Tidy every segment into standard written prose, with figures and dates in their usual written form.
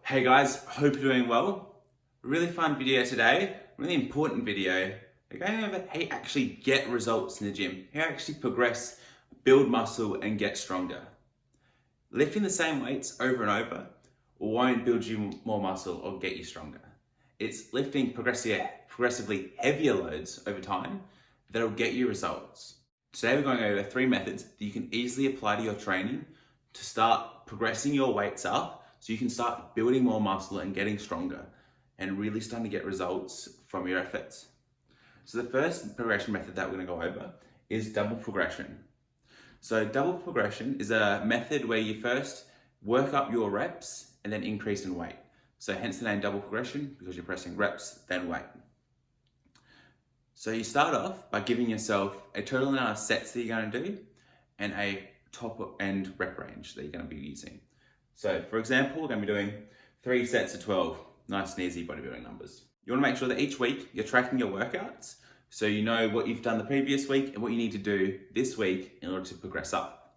Hey guys, hope you're doing well. Really fun video today, really important video. We're going over how you actually get results in the gym, how you actually progress, build muscle and get stronger. Lifting the same weights over and over won't build you more muscle or get you stronger. It's lifting progressively heavier loads over time that'll get you results. Today we're going over 3 methods that you can easily apply to your training to start progressing your weights up so you can start building more muscle and getting stronger and really starting to get results from your efforts. So the first progression method that we're going to go over is double progression. So double progression is a method where you first work up your reps and then increase in weight. So hence the name double progression, because you're pressing reps, then weight. So you start off by giving yourself a total amount of sets that you're going to do and a top end rep range that you're going to be using. So for example, we're going to be doing 3 sets of 12, nice and easy bodybuilding numbers. You want to make sure that each week you're tracking your workouts so you know what you've done the previous week and what you need to do this week in order to progress up.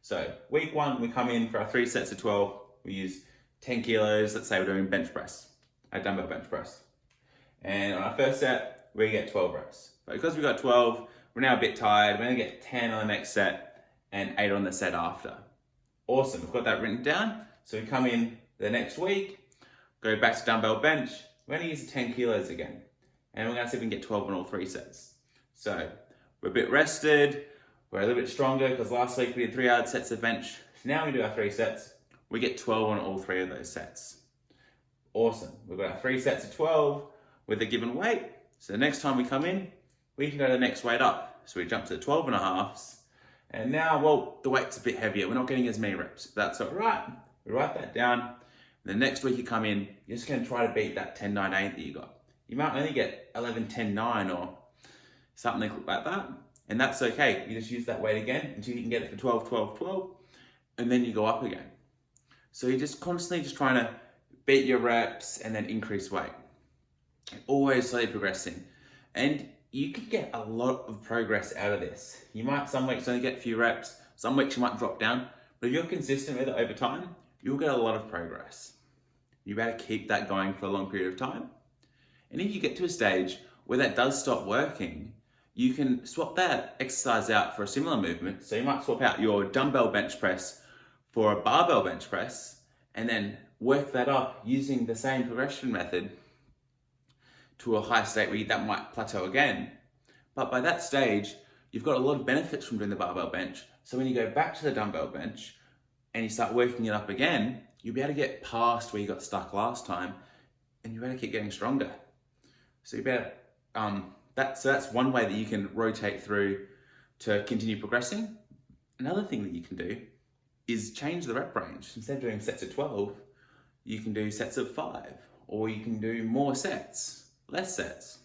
So week 1, we come in for our 3 sets of 12, we use 10 kilos, let's say we're doing bench press, a dumbbell bench press. And on our first set, we get 12 reps. But because we got 12, we're now a bit tired, we're going to get 10 on the next set and 8 on the set after. Awesome, we've got that written down. So we come in the next week, go back to dumbbell bench, we're gonna use the 10 kilos again. And we're gonna see if we can get 12 on all 3 sets. So we're a bit rested, we're a little bit stronger because last week we did 3 hard sets of bench. So now we do our 3 sets, we get 12 on all 3 of those sets. Awesome, we've got our 3 sets of 12 with a given weight. So the next time we come in, we can go to the next weight up. So we jump to the 12 and a halves. And now, well, the weight's a bit heavier. We're not getting as many reps. That's all right. We write that down. The next week you come in, you're just going to try to beat that 10-9-8 that you got. You might only get 11-10-9 or something like that. And that's okay. You just use that weight again until you can get it for 12-12-12. And then you go up again. So you're just constantly just trying to beat your reps and then increase weight. Always slowly progressing. And you could get a lot of progress out of this. You might some weeks only get a few reps, some weeks you might drop down, but if you're consistent with it over time, you'll get a lot of progress. You better keep that going for a long period of time. And if you get to a stage where that does stop working, you can swap that exercise out for a similar movement. So you might swap out your dumbbell bench press for a barbell bench press and then work that up using the same progression method to a high state where that might plateau again. But by that stage, you've got a lot of benefits from doing the barbell bench. So when you go back to the dumbbell bench and you start working it up again, you'll be able to get past where you got stuck last time and you better keep getting stronger. So you better, that's one way that you can rotate through to continue progressing. Another thing that you can do is change the rep range. Instead of doing sets of 12, you can do sets of 5, or you can do more sets. Less sets.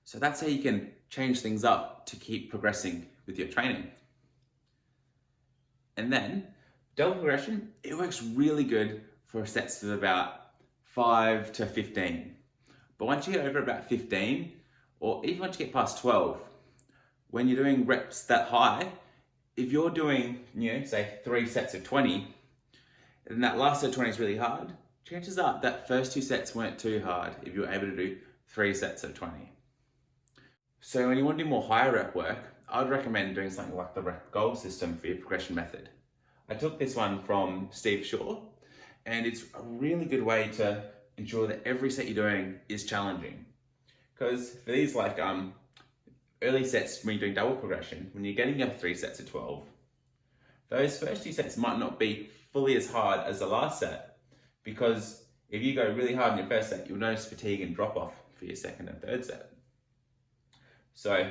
So that's how you can change things up to keep progressing with your training. And then double progression, it works really good for sets of about 5 to 15. But once you get over about 15, or even once you get past 12, when you're doing reps that high, if you're doing, say 3 sets of 20, and that last set of 20 is really hard, chances are that first 2 sets weren't too hard if you were able to do 3 sets of 20. So when you want to do more higher rep work, I would recommend doing something like the rep goal system for your progression method. I took this one from Steve Shaw, and it's a really good way to ensure that every set you're doing is challenging. Because for these early sets when you're doing double progression, when you're getting your 3 sets of 12, those first 2 sets might not be fully as hard as the last set. Because if you go really hard in your first set, you'll notice fatigue and drop off for your second and third set. So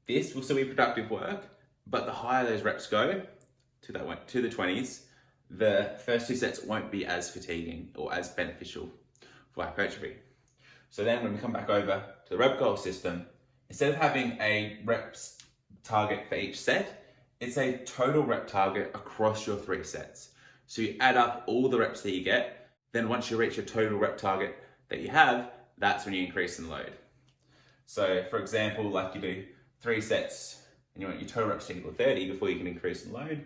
this will still be productive work, but the higher those reps go to the 20s, the first 2 sets won't be as fatiguing or as beneficial for hypertrophy. So then when we come back over to the rep goal system, instead of having a reps target for each set, it's a total rep target across your 3 sets. So you add up all the reps that you get, then once you reach your total rep target that you have, that's when you increase in load. So for example, like you do 3 sets and you want your total reps to equal 30 before you can increase in load,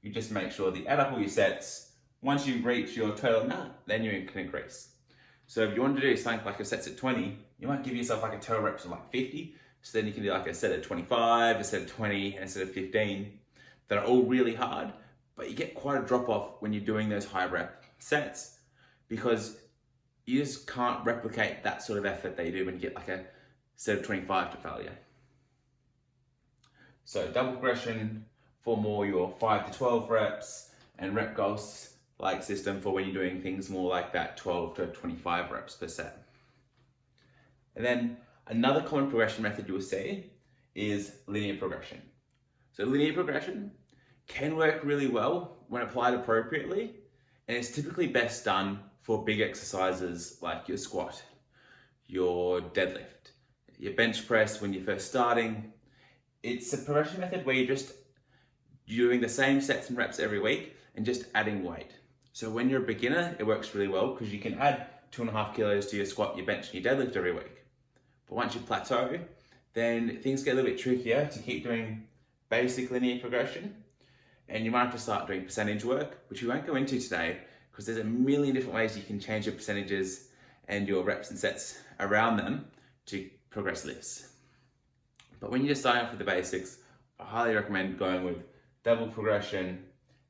you just make sure that you add up all your sets, Once you reach your total amount, then you can increase. So if you want to do something like a set at 20, you might give yourself like a total reps of like 50. So then you can do like a set of 25, a set of 20, and a set of 15 that are all really hard, but you get quite a drop off when you're doing those high rep sets because you just can't replicate that sort of effort that you do when you get like a set of 25 to failure. So double progression for more your 5 to 12 reps, and rep goals like system for when you're doing things more like that 12 to 25 reps per set. And then another common progression method you will see is linear progression. So linear progression can work really well when applied appropriately, and it's typically best done for big exercises like your squat, your deadlift, your bench press when you're first starting. It's a progression method where you're doing the same sets and reps every week and just adding weight. So when you're a beginner, it works really well because you can add 2.5 kilos to your squat, your bench, and your deadlift every week. But once you plateau, then things get a little bit trickier to keep doing basic linear progression. And you might have to start doing percentage work, which we won't go into today because there's a million different ways you can change your percentages and your reps and sets around them to progress lifts. But when you're just starting off with the basics, I highly recommend going with double progression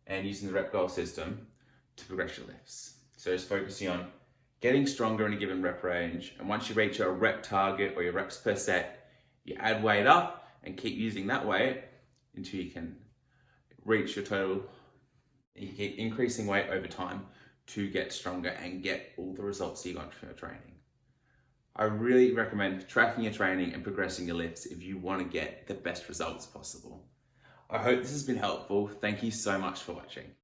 and using the rep goal system to progress your lifts. So just focusing on getting stronger in a given rep range, and once you reach your rep target or your reps per set, you add weight up and keep using that weight until you can reach your total. You keep increasing weight over time to get stronger and get all the results you want from your training. I really recommend tracking your training and progressing your lifts if you want to get the best results possible. I hope this has been helpful. Thank you so much for watching.